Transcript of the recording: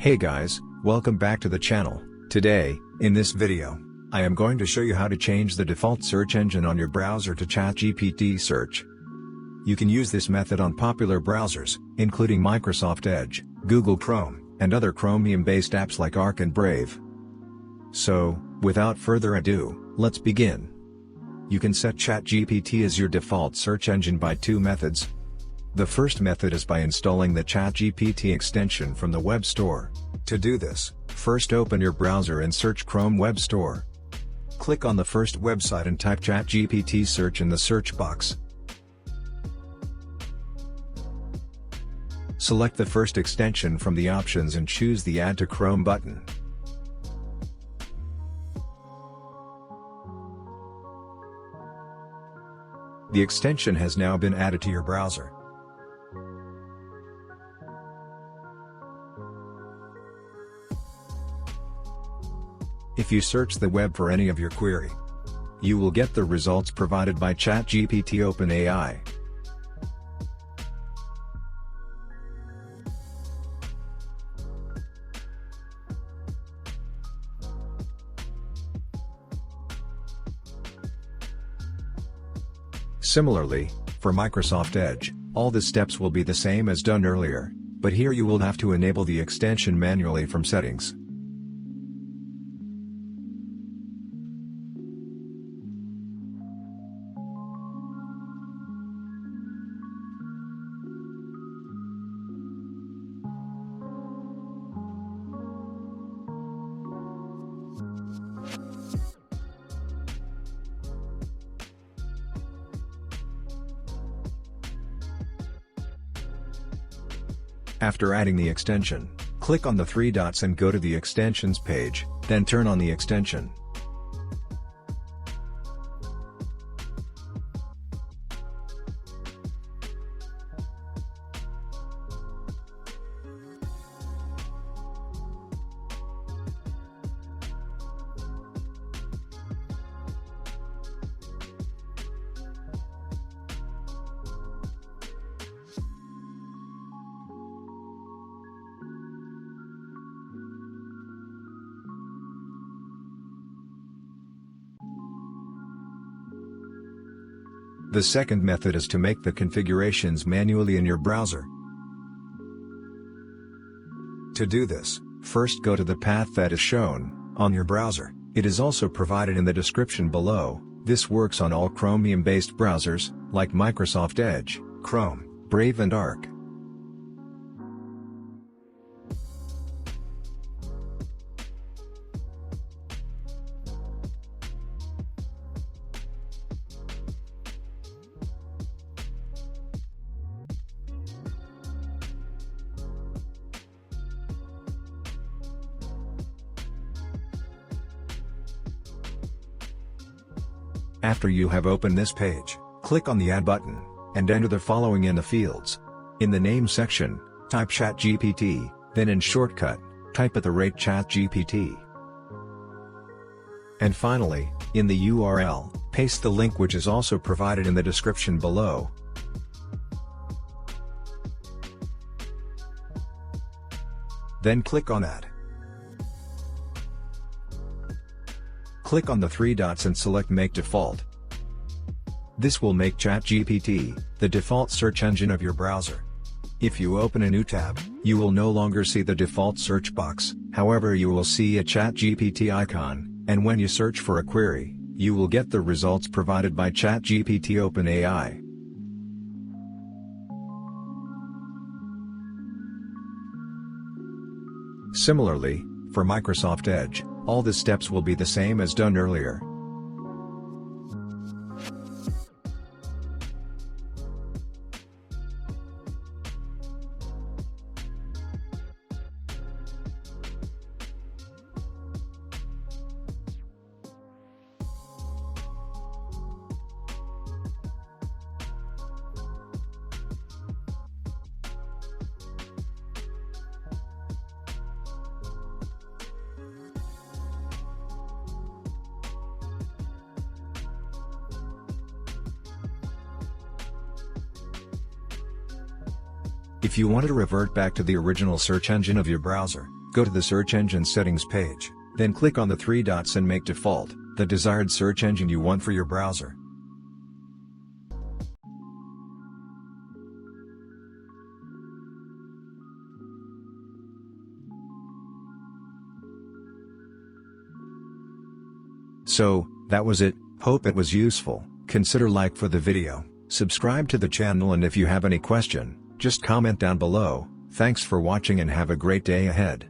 Hey guys, welcome back to the channel. Today, in this video, I am going to show you how to change the default search engine on your browser to ChatGPT search. You can use this method on popular browsers, including Microsoft Edge, Google Chrome, and other Chromium-based apps like Arc and Brave. So, without further ado, let's begin. You can set ChatGPT as your default search engine by two methods. The first method is by installing the ChatGPT extension from the web store. To do this, first open your browser and search Chrome Web Store. Click on the first website and type ChatGPT search in the search box. Select the first extension from the options and choose the Add to Chrome button. The extension has now been added to your browser. If you search the web for any of your query, you will get the results provided by ChatGPT OpenAI. Similarly, for Microsoft Edge, all the steps will be the same as done earlier, but here you will have to enable the extension manually from Settings. After adding the extension, click on the three dots and go to the Extensions page, then turn on the extension. The second method is to make the configurations manually in your browser. To do this, first go to the path that is shown on your browser. It is also provided in the description below. This works on all Chromium-based browsers, like Microsoft Edge, Chrome, Brave and Arc. After you have opened this page, click on the Add button, and enter the following in the fields. In the Name section, type ChatGPT, then in Shortcut, type @ChatGPT. And finally, in the URL, paste the link which is also provided in the description below. Then click on Add. Click on the three dots and select Make Default. This will make ChatGPT the default search engine of your browser. If you open a new tab, you will no longer see the default search box, however you will see a ChatGPT icon, and when you search for a query, you will get the results provided by ChatGPT OpenAI. Similarly, for Microsoft Edge, all the steps will be the same as done earlier. If you want to revert back to the original search engine of your browser, Go to the search engine settings page, then click on the three dots and make default the desired search engine you want for your browser. So, that was it. Hope it was useful. Consider like for the video, subscribe to the channel, and if you have any question, just comment down below. Thanks for watching and have a great day ahead.